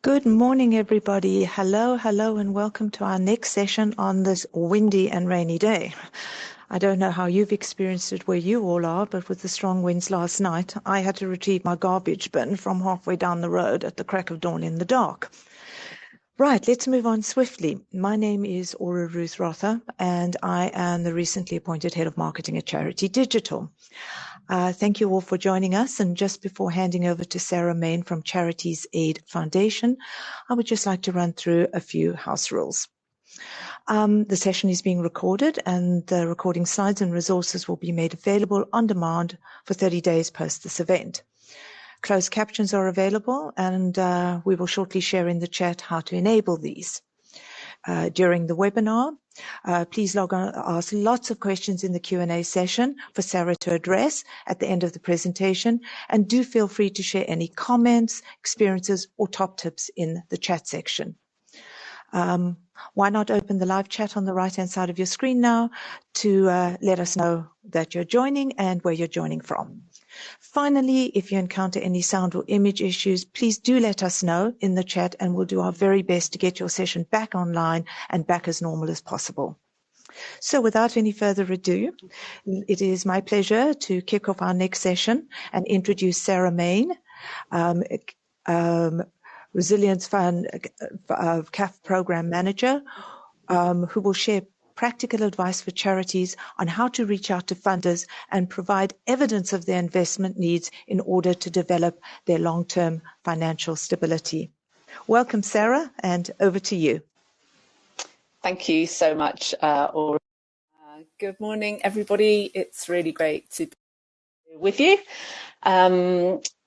Good morning, everybody. Hello, and welcome to our next session on this windy and rainy day. I don't know how you've experienced it where you all are, but with the strong winds last night, I had to retrieve my garbage bin from halfway down the road at the crack of dawn in the dark. Right, let's move on swiftly. My name is Aura Ruth Rother, and I am the recently appointed Head of Marketing at Charity Digital. Thank you all for joining us. And just before handing over to Sarah Main from Charities Aid Foundation, I would just like to run through a few house rules. The session is being recorded, and the recording slides and resources will be made available on demand for 30 days post this event. Closed captions are available, and we will shortly share in the chat how to enable these. During the webinar, please log on, ask lots of questions in the Q&A session for Sarah to address at the end of the presentation, and do feel free to share any comments, experiences, or top tips in the chat section. Why not open the live chat on the right-hand side of your screen now to let us know that you're joining and where you're joining from. Finally, if you encounter any sound or image issues, please do let us know in the chat, and we'll do our very best to get your session back online and back as normal as possible. So without any further ado, it is my pleasure to kick off our next session and introduce Sarah Main, Resilience Fund CAF Program Manager, who will share practical advice for charities on how to reach out to funders and provide evidence of their investment needs in order to develop their long-term financial stability. Welcome, Sarah, and over to you. Thank you so much, Aura. Good morning, everybody. It's really great to be with you.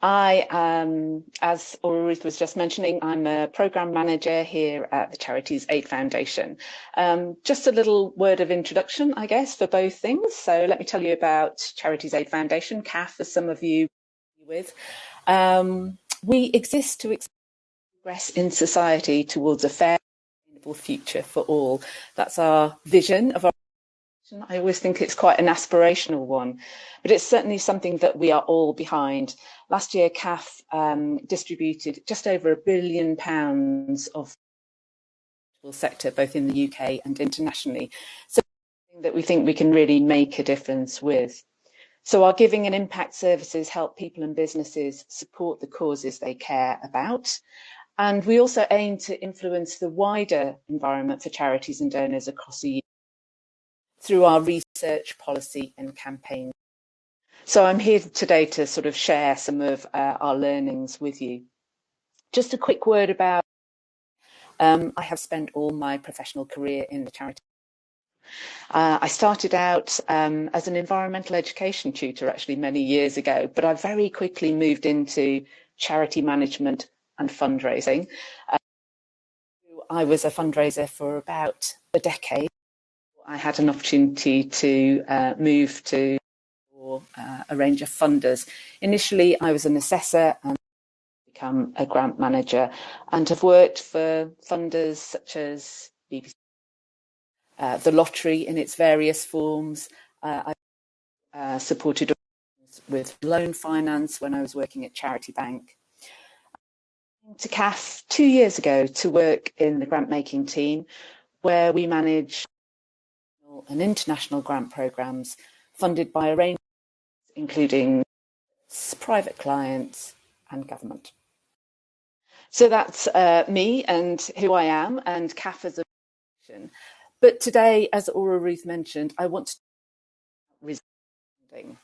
I am, as Aura Ruth was just mentioning, I'm a program manager here at the Charities Aid Foundation. Just a little word of introduction, I guess, for both things. So let me tell you about Charities Aid Foundation, CAF, as some of you with. We exist to progress in society towards a fair, sustainable future for all. That's our vision of our. I always think it's quite an aspirational one, but it's certainly something that we are all behind. Last year, CAF distributed just over £1 billion of the sector, both in the UK and internationally. So something that we think we can really make a difference with. So our giving and impact services help people and businesses support the causes they care about. And we also aim to influence the wider environment for charities and donors across the UK through our research, policy and campaign. So I'm here today to sort of share some of our learnings with you. Just a quick word about, I have spent all my professional career in the charity. I started out as an environmental education tutor actually many years ago, but I very quickly moved into charity management and fundraising. I was a fundraiser for about a decade. I had an opportunity to move to a range of funders. Initially, I was an assessor and become a grant manager, and have worked for funders such as BBC, the lottery in its various forms. I supported with loan finance when I was working at Charity Bank. I came to CAF 2 years ago to work in the grant making team, where we manage and international grant programs funded by a range, including private clients and government. So that's me and who I am and CAF as a organization. But today, as Aura Ruth mentioned, I want to talk about funding.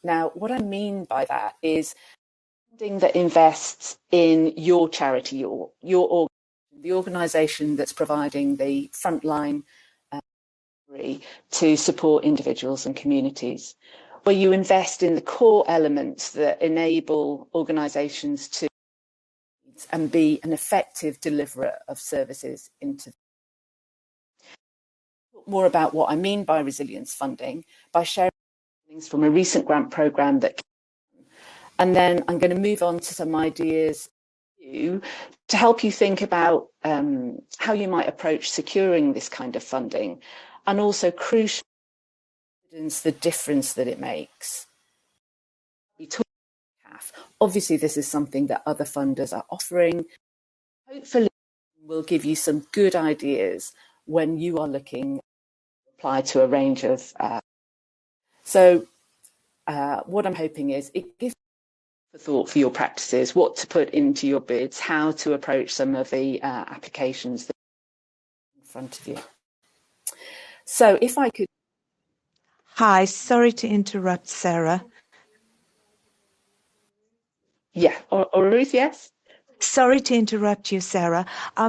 Now, what I mean by that is funding that invests in your charity, your organization, the organization that's providing the frontline to support individuals and communities, where you invest in the core elements that enable organisations to and be an effective deliverer of services into. More about what I mean by resilience funding by sharing things from a recent grant programme and then I'm going to move on to some ideas to help you think about how you might approach securing this kind of funding, and also crucial the difference that it makes. We talk about CAF. Obviously, this is something that other funders are offering. Hopefully will give you some good ideas when you are looking to apply to a range of what I'm hoping is it gives you thought for your practices, what to put into your bids, how to approach some of the applications that are in front of you. So if I could... Hi, sorry to interrupt, Sarah. Yeah, or Ruth, yes? Sorry to interrupt you, Sarah.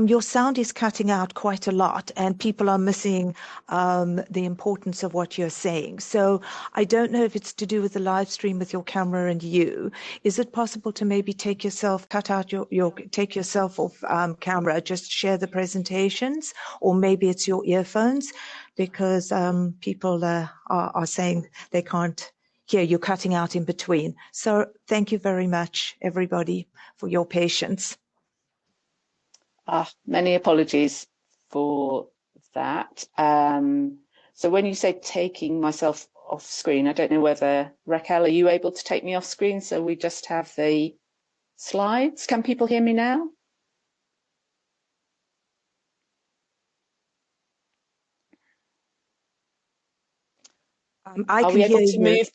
Your sound is cutting out quite a lot, and people are missing the importance of what you're saying. So I don't know if it's to do with the live stream with your camera and you. Is it possible to maybe take yourself, cut out take yourself off camera, just share the presentations, or maybe it's your earphones, because people are saying they can't hear you cutting out in between. So thank you very much, everybody, for your patience. Many apologies for that. So when you say taking myself off screen, I don't know whether, Raquel, are you able to take me off screen so we just have the slides? Can people hear me now? I Are can we hear able to you. move?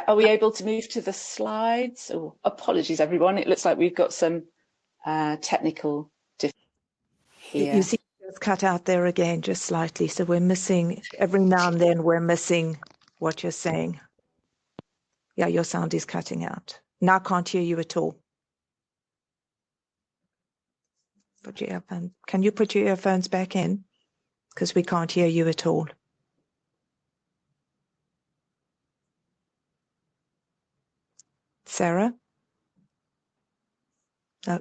Are we able to move to the slides? Oh, apologies, everyone. It looks like we've got some technical difficulties You here. see, it's cut out there again, just slightly. So we're missing, every now and then, we're missing what you're saying. Yeah, your sound is cutting out. Now I can't hear you at all. Put your earphones. Can you put your earphones back in? Because we can't hear you at all. Sarah? No,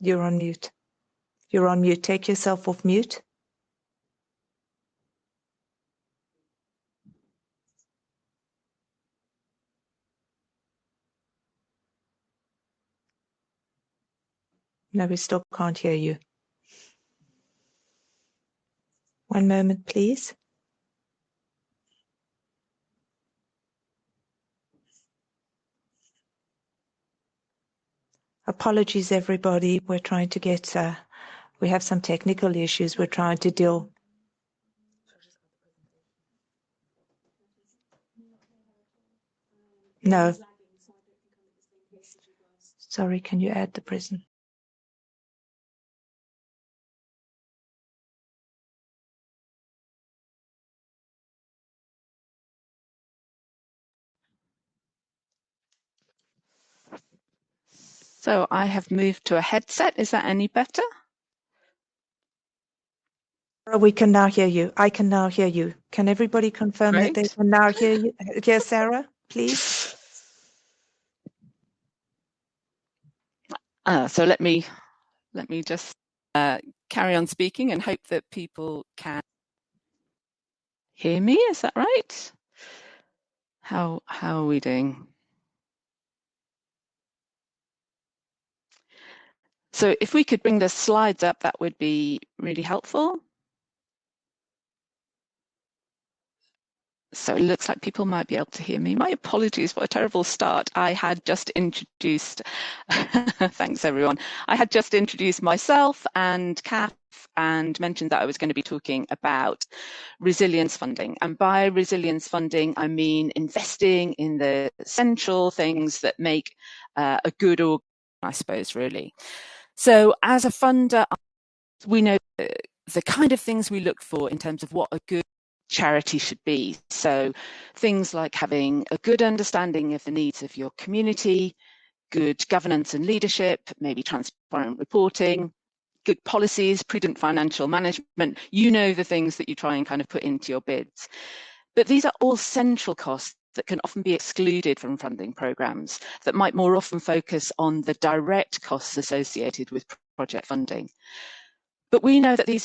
you're on mute. You're on mute. Take yourself off mute. No, we still can't hear you. One moment, please. Apologies, everybody. We're trying to get, we have some technical issues we're trying to deal. No. Sorry, can you add the present? So I have moved to a headset. Is that any better? We can now hear you. I can now hear you. Can everybody confirm that they Great. can now hear you? Hear Sarah, please? So let me just carry on speaking and hope that people can hear me. Is that right? How are we doing? So if we could bring the slides up, that would be really helpful. So it looks like people might be able to hear me. My apologies, what a terrible start. I had just introduced, thanks everyone. I had just introduced myself and CAF and mentioned that I was going to be talking about resilience funding. And by resilience funding, I mean investing in the essential things that make a good org, I suppose, really. So as a funder, we know the kind of things we look for in terms of what a good charity should be. So things like having a good understanding of the needs of your community, good governance and leadership, maybe transparent reporting, good policies, prudent financial management. You know the things that you try and kind of put into your bids. But these are all central costs that can often be excluded from funding programs that might more often focus on the direct costs associated with project funding. But we know that these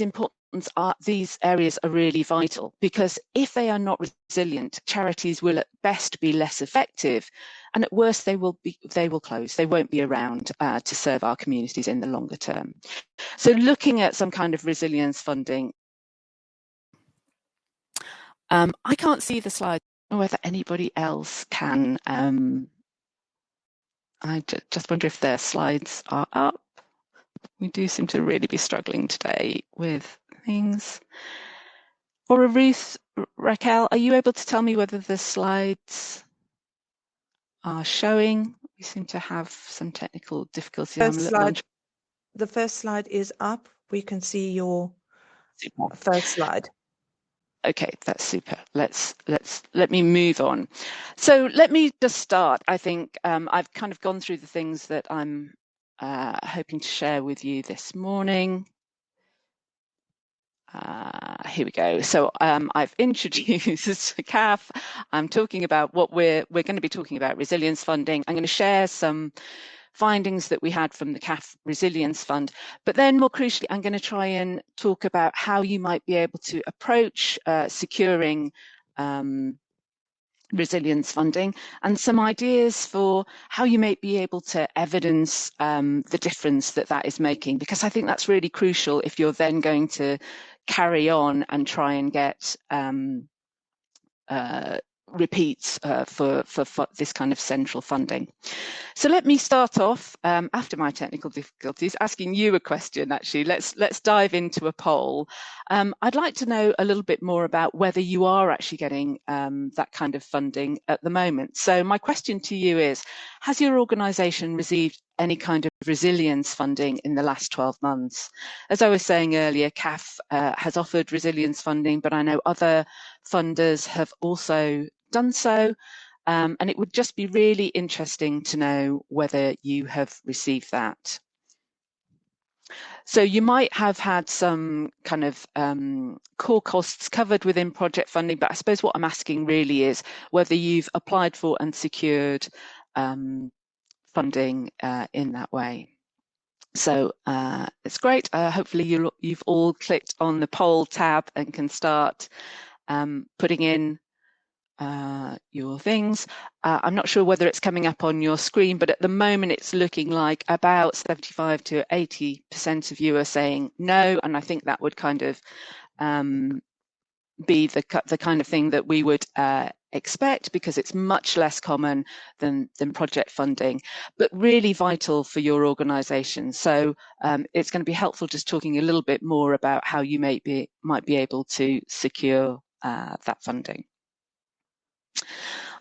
areas are really vital, because if they are not resilient, charities will at best be less effective, and at worst they will close. They won't be around to serve our communities in the longer term. So looking at some kind of resilience funding, I can't see the slide, or whether anybody else can. I just wonder if their slides are up. We do seem to really be struggling today with things. Or Ruth, Raquel, are you able to tell me whether the slides are showing? We seem to have some technical difficulties. The first slide is up. We can see your first slide. Okay, that's super. Let me move on. So let me just start. I think I've kind of gone through the things that I'm hoping to share with you this morning. Here we go. So I've introduced CAF. I'm talking about what we're going to be talking about, resilience funding. I'm going to share some findings that we had from the CAF Resilience Fund, but then more crucially, I'm going to try and talk about how you might be able to approach securing resilience funding and some ideas for how you may be able to evidence the difference that that is making, because I think that's really crucial if you're then going to carry on and try and get repeats for this kind of central funding. So let me start off after my technical difficulties asking you a question. Actually, let's dive into a poll. I'd like to know a little bit more about whether you are actually getting that kind of funding at the moment. So my question to you is, has your organisation received any kind of resilience funding in the last 12 months? As I was saying earlier, CAF has offered resilience funding, but I know other funders have also done so. And it would just be really interesting to know whether you have received that. So you might have had some kind of core costs covered within project funding, but I suppose what I'm asking really is whether you've applied for and secured funding in that way. So it's great. Hopefully you've all clicked on the poll tab and can start putting in your things. I'm not sure whether it's coming up on your screen, but at the moment it's looking like about 75 to 80% of you are saying no, and I think that would kind of be the kind of thing that we would expect, because it's much less common than project funding, but really vital for your organisation. So it's going to be helpful just talking a little bit more about how you might be able to secure that funding.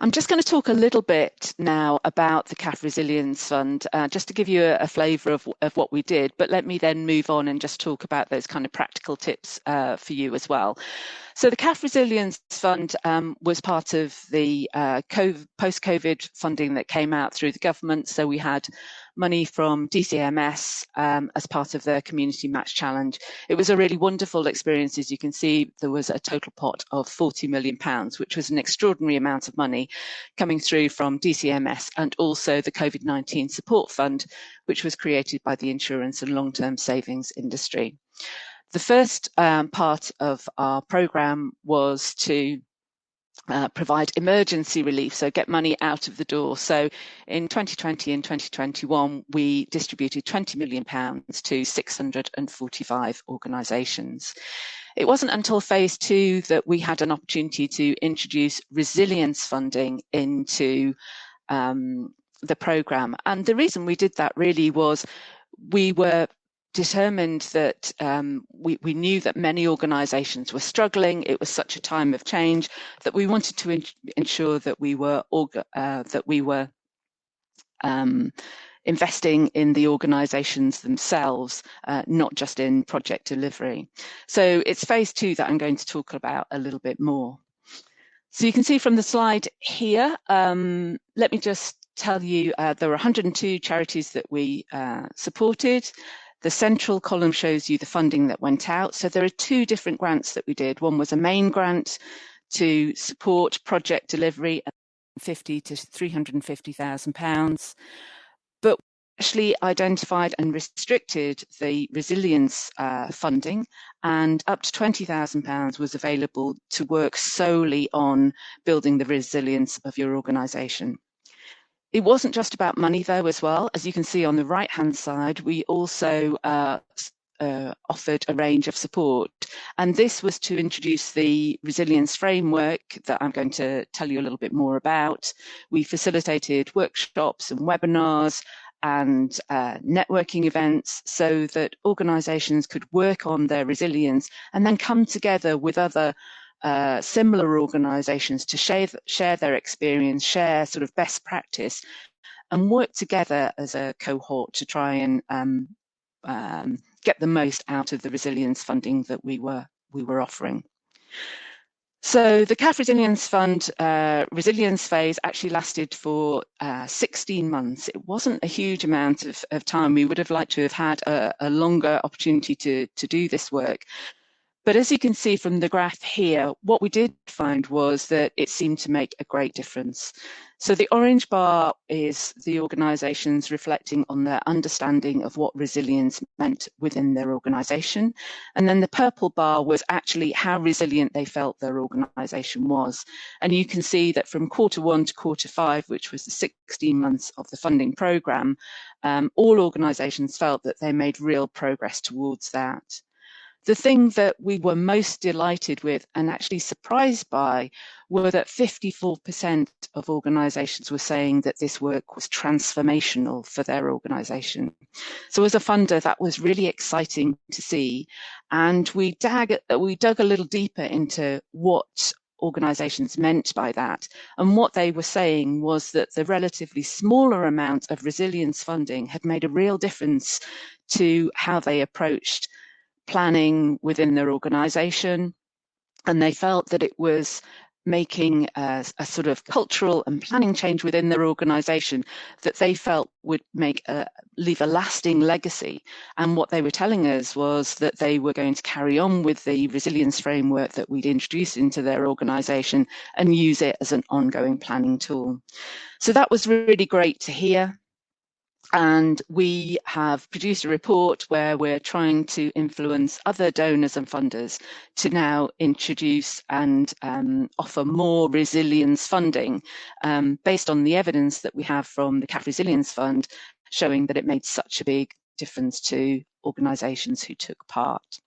I'm just going to talk a little bit now about the CAF Resilience Fund, just to give you a flavour of what we did, but let me then move on and just talk about those kind of practical tips for you as well. So the CAF Resilience Fund was part of the post-COVID funding that came out through the government. So we had money from DCMS as part of the Community Match Challenge. It was a really wonderful experience. As you can see, there was a total pot of £40 million, which was an extraordinary amount of money coming through from DCMS, and also the COVID-19 Support Fund, which was created by the insurance and long-term savings industry. The first part of our programme was to provide emergency relief, so get money out of the door. So in 2020 and 2021, we distributed £20 million to 645 organisations. It wasn't until phase 2 that we had an opportunity to introduce resilience funding into the programme. And the reason we did that really was we were determined that we knew that many organisations were struggling. It was such a time of change that we wanted to ensure that we were investing in the organisations themselves, not just in project delivery. So it's phase 2 that I'm going to talk about a little bit more. So you can see from the slide here, let me just tell you, there were 102 charities that we supported. The central column shows you the funding that went out. So there are 2 different grants that we did. One was a main grant to support project delivery at £50,000 to £350,000, but we actually identified and restricted the resilience funding, and up to £20,000 was available to work solely on building the resilience of your organisation. It wasn't just about money though as well. As you can see on the right hand side, we also offered a range of support, and this was to introduce the resilience framework that I'm going to tell you a little bit more about. We facilitated workshops and webinars, and networking events so that organisations could work on their resilience and then come together with other similar organisations to share their experience, share sort of best practice, and work together as a cohort to try and get the most out of the resilience funding that we were offering. So the CAF Resilience Fund resilience phase actually lasted for 16 months. It wasn't a huge amount of time. We would have liked to have had a longer opportunity to do this work. But as you can see from the graph here, what we did find was that it seemed to make a great difference. So the orange bar is the organisations reflecting on their understanding of what resilience meant within their organisation. And then the purple bar was actually how resilient they felt their organisation was. And you can see that from Q1 to Q5, which was the 16 months of the funding programme, all organisations felt that they made real progress towards that. The thing that we were most delighted with and actually surprised by were that 54% of organisations were saying that this work was transformational for their organisation. So as a funder, that was really exciting to see. And we dug a little deeper into what organisations meant by that. And what they were saying was that the relatively smaller amount of resilience funding had made a real difference to how they approached planning within their organisation, and they felt that it was making a sort of cultural and planning change within their organisation that they felt would leave a lasting legacy. And what they were telling us was that they were going to carry on with the resilience framework that we'd introduced into their organisation and use it as an ongoing planning tool. So that was really great to hear. And we have produced a report where we're trying to influence other donors and funders to now introduce and offer more resilience funding based on the evidence that we have from the CAF Resilience Fund, showing that it made such a big difference to organisations who took part.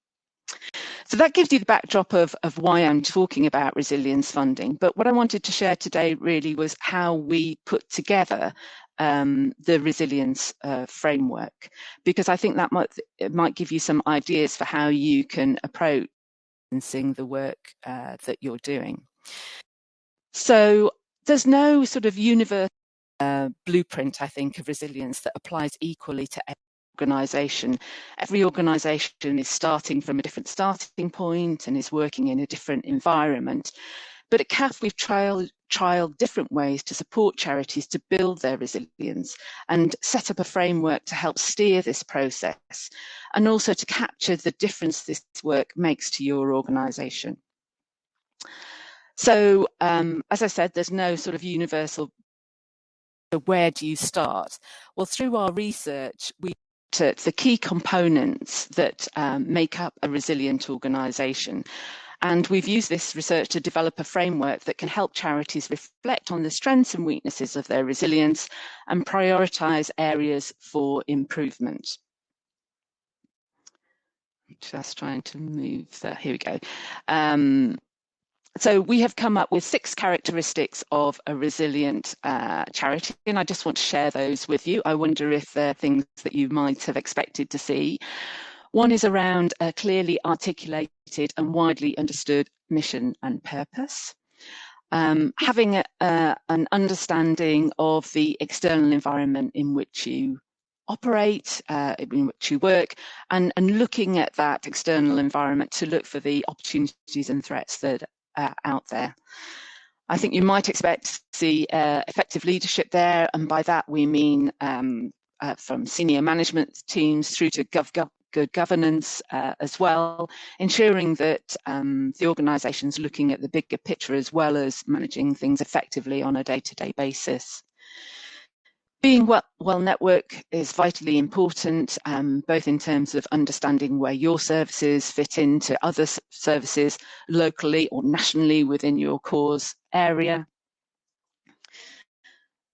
So that gives you the backdrop of why I'm talking about resilience funding. But what I wanted to share today really was how we put together the resilience framework, because I think that might give you some ideas for how you can approach the work that you're doing. So there's no sort of universal blueprint, I think, of resilience that applies equally to every organisation. Every organisation is starting from a different starting point and is working in a different environment. But at CAF, we've trialled different ways to support charities to build their resilience and set up a framework to help steer this process and also to capture the difference this work makes to your organisation. So, as I said, there's no sort of universal. So where do you start? Well, through our research, we looked at the key components that make up a resilient organisation. And we've used this research to develop a framework that can help charities reflect on the strengths and weaknesses of their resilience and prioritise areas for improvement. Just trying to move there. Here we go. So we have come up with 6 characteristics of a resilient charity, and I just want to share those with you. I wonder if there are things that you might have expected to see. One is around a clearly articulated and widely understood mission and purpose. Having an understanding of the external environment in which you operate, in which you work, and looking at that external environment to look for the opportunities and threats that are out there. I think you might expect to see effective leadership there, and by that we mean from senior management teams through to good governance as well, ensuring that the organisation's looking at the bigger picture as well as managing things effectively on a day-to-day basis. Being well networked is vitally important, both in terms of understanding where your services fit into other services locally or nationally within your cause area.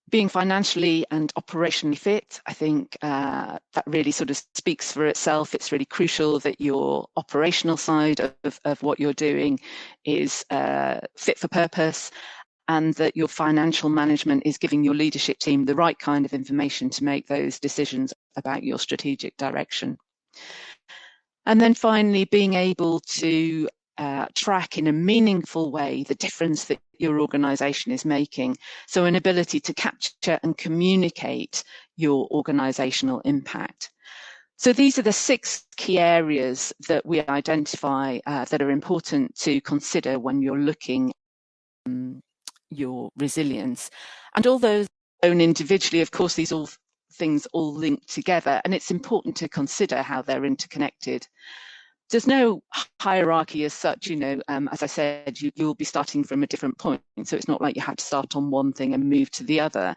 Being financially and operationally fit, I think that really sort of speaks for itself. It's really crucial that your operational side of what you're doing is fit for purpose, and that your financial management is giving your leadership team the right kind of information to make those decisions about your strategic direction. And then finally, being able to track in a meaningful way the difference that your organisation is making. So an ability to capture and communicate your organisational impact. So these are the 6 key areas that we identify that are important to consider when you're looking at your resilience. And although own individually, of course, these things all link together, and it's important to consider how they're interconnected. There's no hierarchy as such, as I said, you'll be starting from a different point. So it's not like you have to start on one thing and move to the other.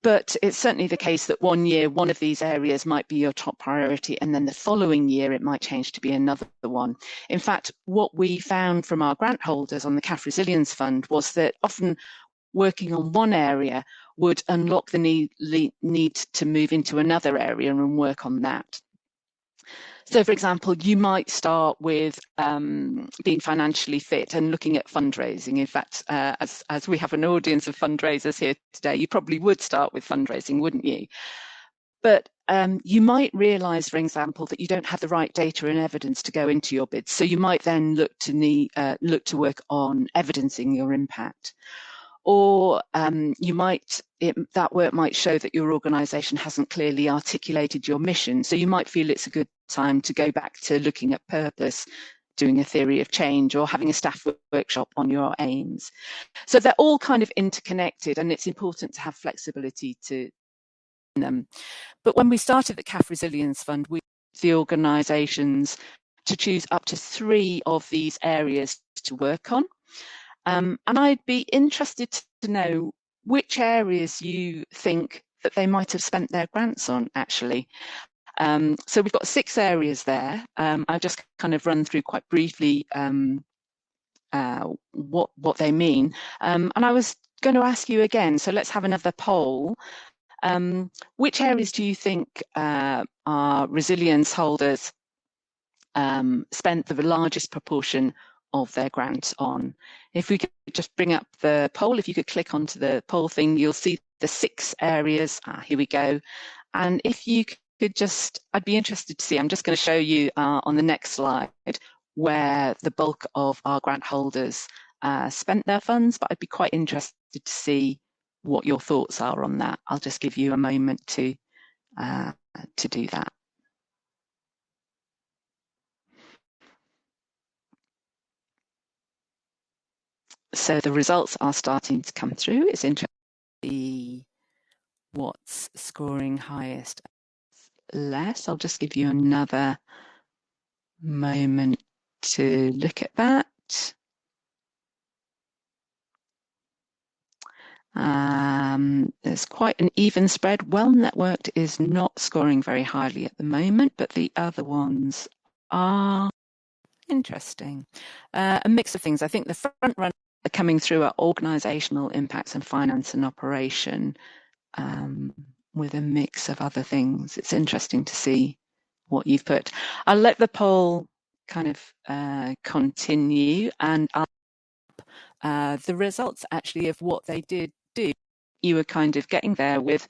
But it's certainly the case that one year, one of these areas might be your top priority, and then the following year, it might change to be another one. In fact, what we found from our grant holders on the CAF Resilience Fund was that often working on one area would unlock the need to move into another area and work on that. So, for example, you might start with being financially fit and looking at fundraising. In fact, as we have an audience of fundraisers here today, you probably would start with fundraising, wouldn't you? But you might realise, for example, that you don't have the right data and evidence to go into your bids. So you might then look to work on evidencing your impact. Or that work might show that your organisation hasn't clearly articulated your mission. So you might feel it's a good time to go back to looking at purpose, doing a theory of change, or having a staff workshop on your aims. So they're all kind of interconnected, and it's important to have flexibility to them. But when we started the CAF Resilience Fund, we asked the organisations to choose up to 3 of these areas to work on. And I'd be interested to know which areas you think that they might have spent their grants on, actually. So we've got 6 areas there. I'll just kind of run through quite briefly what they mean. And I was going to ask you again, so let's have another poll. Which areas do you think our resilience holders spent the largest proportion of their grants on? If we could just bring up the poll, if you could click onto the poll thing, you'll see the 6 areas. Here we go. And if you could just, I'd be interested to see, I'm just going to show you on the next slide where the bulk of our grant holders spent their funds, but I'd be quite interested to see what your thoughts are on that. I'll just give you a moment to do that. So the results are starting to come through. It's interesting to see what's scoring highest, less. I'll just give you another moment to look at that. There's quite an even spread. Well networked is not scoring very highly at the moment, but the other ones are interesting. A mix of things. I think the front run coming through are organisational impacts and finance and operation, with a mix of other things. It's interesting to see what you've put. I'll let the poll kind of continue, and the results actually of what they did do. You were kind of getting there with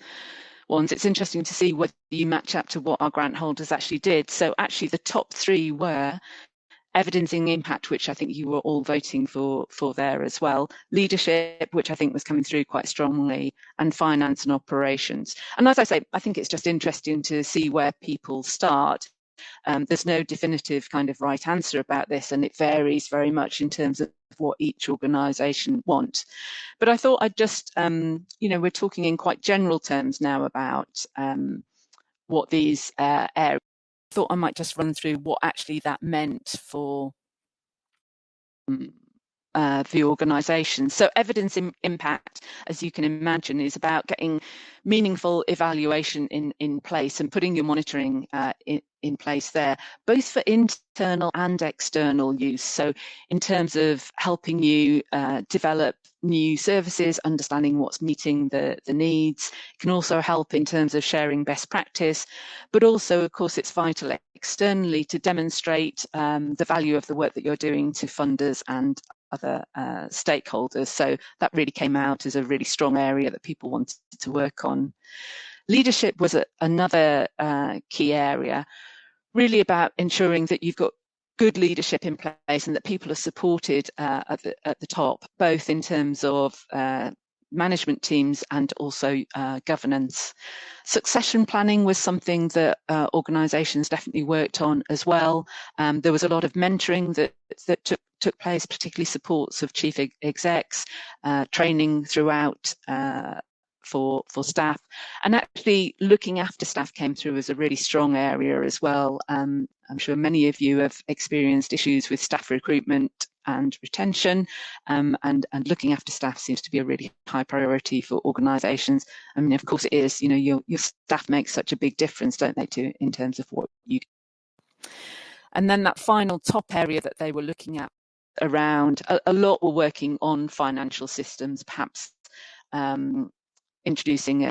ones. It's interesting to see whether you match up to what our grant holders actually did. So actually the top 3 were evidencing impact, which I think you were all voting for there as well, leadership, which I think was coming through quite strongly, and finance and operations. And as I say, I think it's just interesting to see where people start. There's no definitive kind of right answer about this, and it varies very much in terms of what each organisation wants. But I thought I'd just, we're talking in quite general terms now about what these areas. I thought I might just run through what actually that meant for the organisation. So evidence impact, as you can imagine, is about getting meaningful evaluation in place and putting your monitoring in place there, both for internal and external use. So in terms of helping you develop new services, understanding what's meeting the needs. It can also help in terms of sharing best practice, but also, of course, it's vital externally to demonstrate the value of the work that you're doing to funders and stakeholders. So that really came out as a really strong area that people wanted to work on. Leadership was another key area, really about ensuring that you've got good leadership in place and that people are supported at the top, both in terms of management teams and also governance. Succession planning was something that organisations definitely worked on as well. There was a lot of mentoring that took place, particularly supports of chief execs, training throughout for staff, and actually looking after staff came through as a really strong area as well. I'm sure many of you have experienced issues with staff recruitment and retention, and looking after staff seems to be a really high priority for organisations. I mean, of course it is, you know, your staff make such a big difference, don't they, in terms of what you do. And then that final top area that they were looking at around, a lot were working on financial systems, perhaps introducing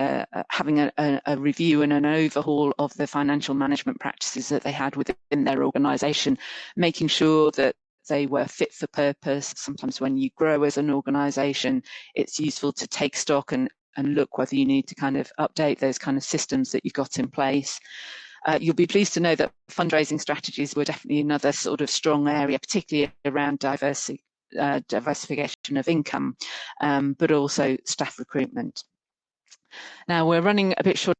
having a review and an overhaul of the financial management practices that they had within their organisation, making sure that they were fit for purpose. Sometimes when you grow as an organisation, it's useful to take stock and look whether you need to kind of update those kind of systems that you've got in place. You'll be pleased to know that fundraising strategies were definitely another sort of strong area, particularly around diversification of income, but also staff recruitment. Now, we're running a bit short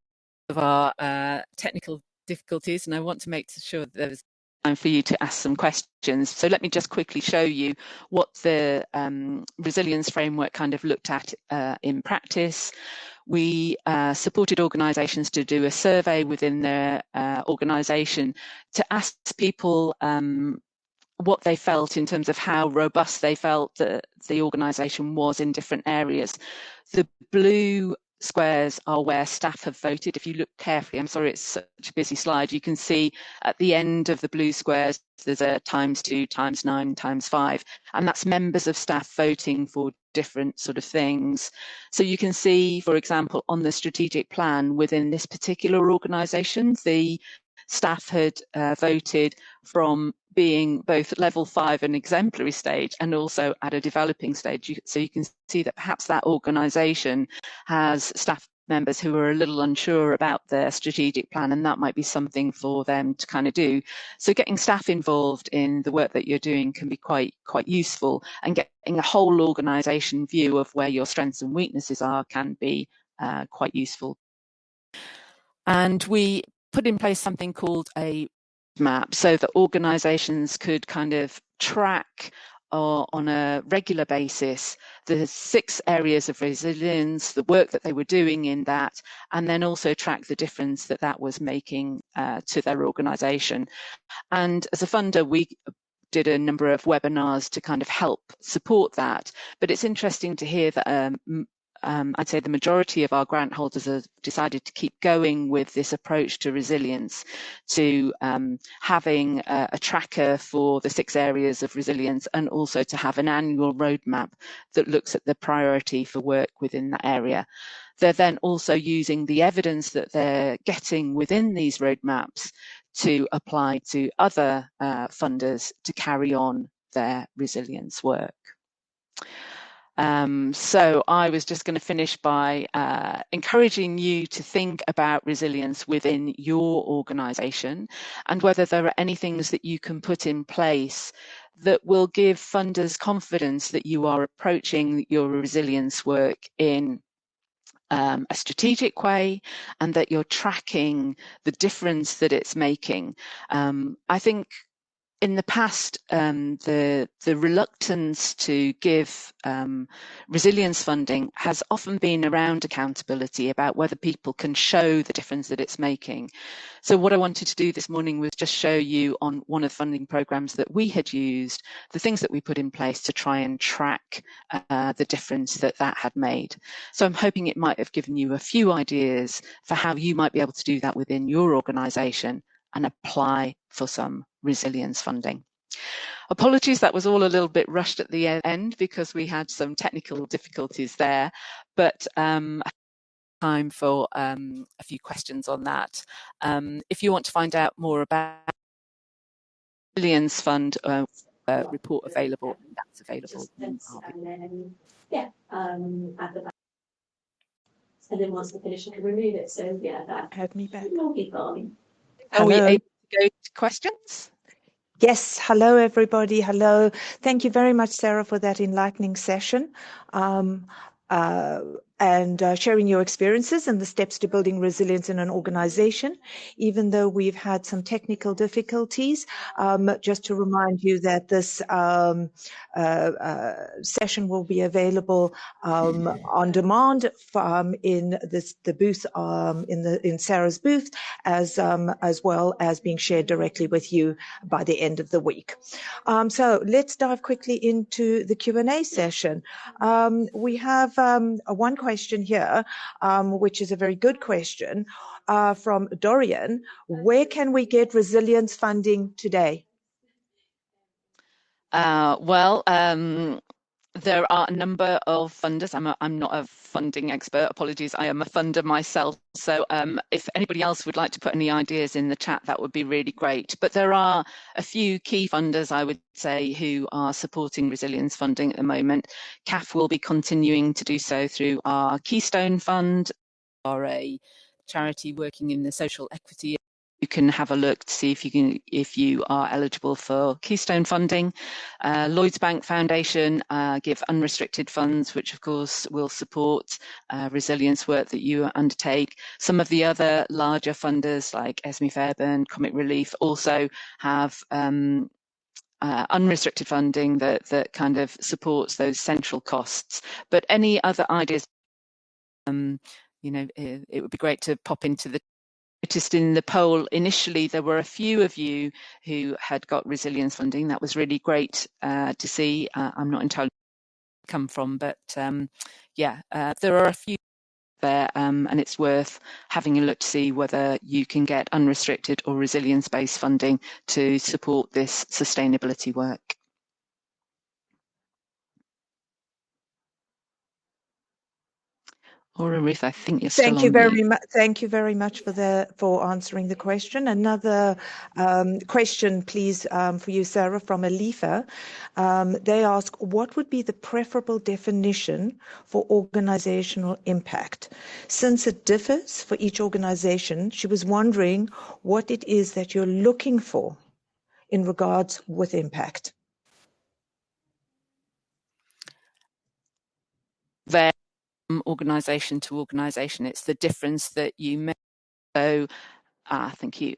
of our technical difficulties, and I want to make sure that there's time for you to ask some questions. So let me just quickly show you what the resilience framework kind of looked at in practice. We supported organisations to do a survey within their organisation to ask people what they felt in terms of how robust they felt that the organisation was in different areas. The blue squares are where staff have voted. If you look carefully, I'm sorry it's such a busy slide, you can see at the end of the blue squares there's a ×2, ×9, ×5, and that's members of staff voting for different sort of things. So you can see, for example, on the strategic plan within this particular organisation, the staff had voted from being both level 5 and exemplary stage and also at a developing stage. So you can see that perhaps that organisation has staff members who are a little unsure about their strategic plan, and that might be something for them to kind of do. So getting staff involved in the work that you're doing can be quite useful, and getting a whole organisation view of where your strengths and weaknesses are can be quite useful. And we put in place something called a map so that organisations could kind of track on a regular basis the 6 areas of resilience, the work that they were doing in that, and then also track the difference that that was making to their organisation. And as a funder, we did a number of webinars to kind of help support that. But it's interesting to hear that I'd say the majority of our grant holders have decided to keep going with this approach to resilience, to having a tracker for the 6 areas of resilience, and also to have an annual roadmap that looks at the priority for work within that area. They're then also using the evidence that they're getting within these roadmaps to apply to other funders to carry on their resilience work. So I was just going to finish by encouraging you to think about resilience within your organisation, and whether there are any things that you can put in place that will give funders confidence that you are approaching your resilience work in a strategic way, and that you're tracking the difference that it's making. I think in the past, the reluctance to give resilience funding has often been around accountability, about whether people can show the difference that it's making. So what I wanted to do this morning was just show you on one of the funding programs that we had used, the things that we put in place to try and track the difference that that had made. So I'm hoping it might have given you a few ideas for how you might be able to do that within your organisation and apply for some resilience funding. Apologies, that was all a little bit rushed at the end because we had some technical difficulties there, but time for a few questions on that. If you want to find out more about Resilience Fund, report available, and that's available. And then once we finish, I can remove it. So yeah, that Have me back. will be fine. Are we able to go to questions? Yes. Hello, everybody. Hello. Thank you very much, Sarah, for that enlightening session. And sharing your experiences and the steps to building resilience in an organization, even though we've had some technical difficulties. Just to remind you that this session will be available on demand in the booth in Sarah's booth, as well as being shared directly with you by the end of the week. So let's dive quickly into the Q&A session. We have one question here, which is a very good question from Dorian. Where can we get resilience funding today? There are a number of funders. I'm not a funding expert, apologies. I am a funder myself. So if anybody else would like to put any ideas in the chat, that would be really great. But there are a few key funders, I would say, who are supporting resilience funding at the moment. CAF will be continuing to do so through our Keystone Fund, or a charity working in the social equity. You can have a look to see if you are eligible for Keystone funding. Lloyds Bank Foundation give unrestricted funds, which of course will support resilience work that you undertake. Some of the other larger funders like Esme Fairbairn, Comic Relief also have unrestricted funding that kind of supports those central costs. But any other ideas, it would be great to pop into the noticed in the poll initially there were a few of you who had got resilience funding. That was really great to see. I'm not entirely where it come from, but there are a few there, and it's worth having a look to see whether you can get unrestricted or resilience-based funding to support this sustainability work. Or Ruth, I think you're still on mute. Thank you very much for answering the question. Another question, please, for you, Sarah, from Alifa. They ask, what would be the preferable definition for organizational impact? Since it differs for each organization, she was wondering what it is that you're looking for in regards with impact. There. Organisation to organisation, it's the difference that you make. So, thank you.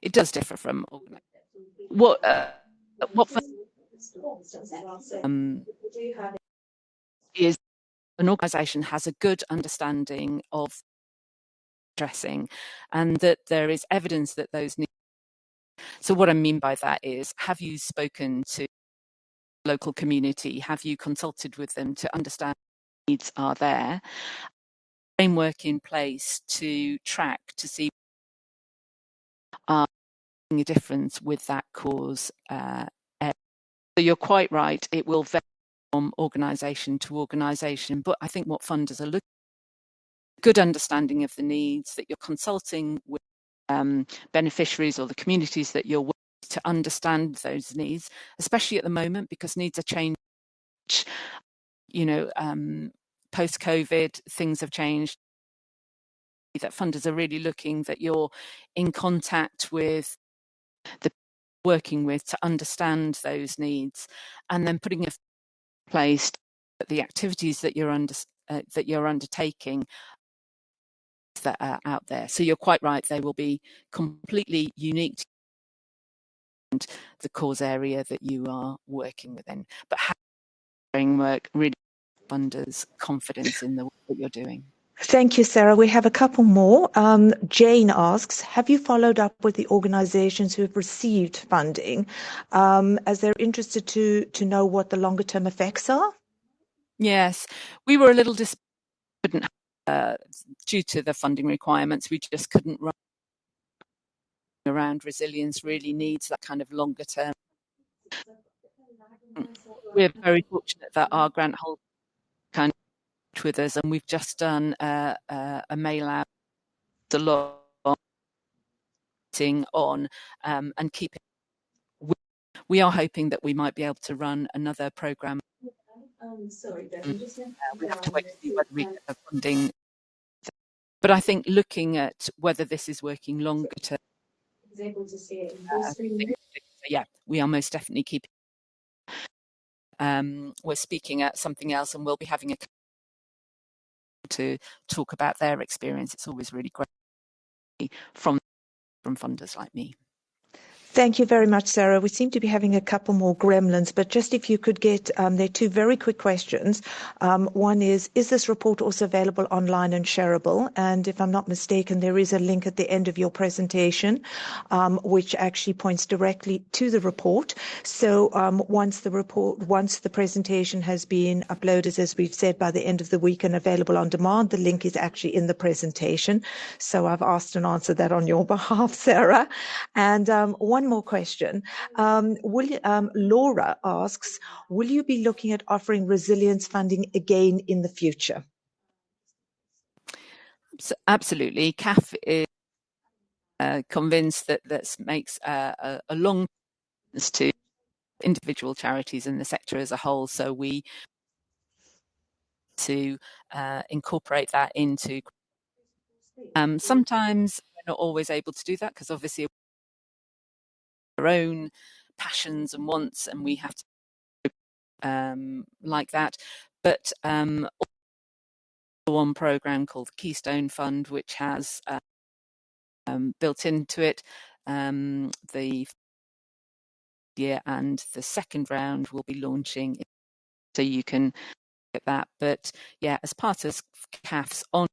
It does differ from what is an organisation has a good understanding of addressing, and that there is evidence that those needs. So, what I mean by that is, have you spoken to local community? Have you consulted with them to understand what needs are there? Framework in place to track to see making a difference with that cause. So you're quite right, it will vary from organisation to organisation, but I think what funders are looking at, good understanding of the needs, that you're consulting with beneficiaries or the communities that you're with to understand those needs, especially at the moment because needs are changing. Post-COVID, things have changed. That funders are really looking that you're in contact with the working with to understand those needs, and then putting in place the activities that you're undertaking that are out there. So you're quite right; they will be completely unique to the cause area that you are working within. But how framework really funders confidence in the work that you're doing. Thank you, Sarah. We have a couple more. Jane asks, have you followed up with the organizations who have received funding as they're interested to know what the longer term effects are? Yes, we were a little disappointed due to the funding requirements. We just couldn't run around resilience really needs that kind of longer term. We're very fortunate that our grant holder kind of with us, and we've just done a mail out a lot on and keeping we are hoping that we might be able to run another programme. Sorry, We have to wait to see whether we get the funding. But I think looking at whether this is working longer term, able to see it in full screen. yeah, we are most definitely keeping. We're speaking at something else, and we'll be having a to talk about their experience. It's always really great from funders like me. Thank you very much, Sarah. We seem to be having a couple more gremlins, but just if you could get, there are two very quick questions. One is this report also available online and shareable? And if I'm not mistaken, there is a link at the end of your presentation, which actually points directly to the report. So once the presentation has been uploaded, as we've said, by the end of the week and available on demand, the link is actually in the presentation. So I've asked and answered that on your behalf, Sarah. And one more question. Laura asks, will you be looking at offering resilience funding again in the future? So absolutely. CAF is convinced that this makes a long difference to individual charities and the sector as a whole. So we to incorporate that into. Sometimes we're not always able to do that because obviously our own passions and wants, and we have to like that. But one program called the Keystone Fund, which has built into it the year, and the second round will be launching, so you can get that. But yeah, as part of CAF's on,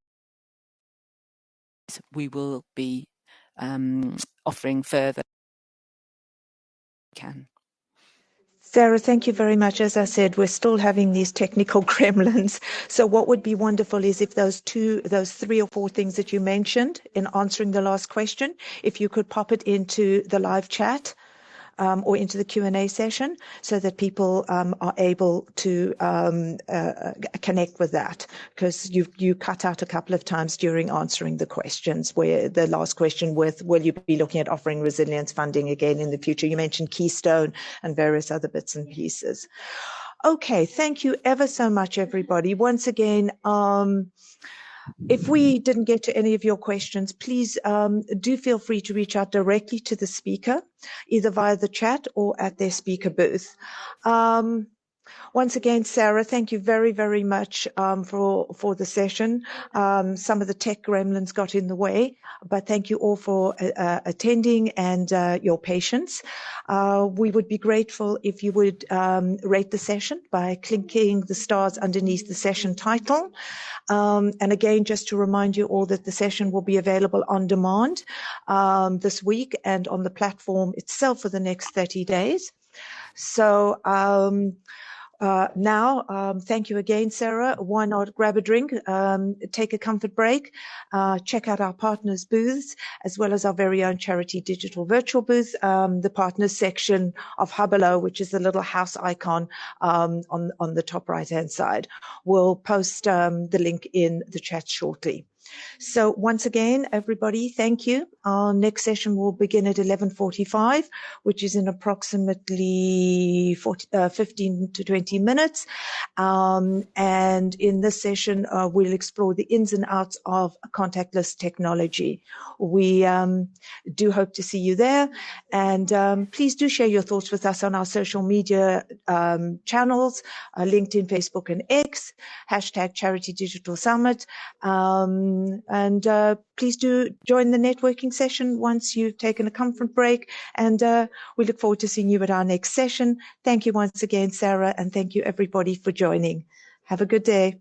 we will be offering further. Can. Sarah, thank you very much. As I said, we're still having these technical gremlins. So what would be wonderful is if those 3 or 4 things that you mentioned in answering the last question, if you could pop it into the live chat or into the Q&A session so that people are able to connect with that, because you cut out a couple of times during answering the questions, where the last question with, will you be looking at offering resilience funding again in the future? You mentioned Keystone and various other bits and pieces. Okay, thank you ever so much, everybody. Once again, if we didn't get to any of your questions, please do feel free to reach out directly to the speaker, either via the chat or at their speaker booth. Once again, Sarah, thank you very, very much for the session. Some of the tech gremlins got in the way, but thank you all for attending and your patience. We would be grateful if you would rate the session by clicking the stars underneath the session title. And again, just to remind you all that the session will be available on demand this week and on the platform itself for the next 30 days. So now, thank you again, Sarah. Why not grab a drink, take a comfort break, check out our partners' booths, as well as our very own charity digital virtual booth, the partners section of Hubbelow, which is the little house icon on the top right-hand side. We'll post the link in the chat shortly. So once again, everybody, thank you. Our next session will begin at 11:45, which is in approximately 15 to 20 minutes. And in this session, we'll explore the ins and outs of contactless technology. We do hope to see you there. And please do share your thoughts with us on our social media channels, LinkedIn, Facebook, and X, hashtag Charity Digital Summit. And please do join the networking session once you've taken a comfort break. And we look forward to seeing you at our next session. Thank you once again, Sarah, and thank you everybody for joining. Have a good day.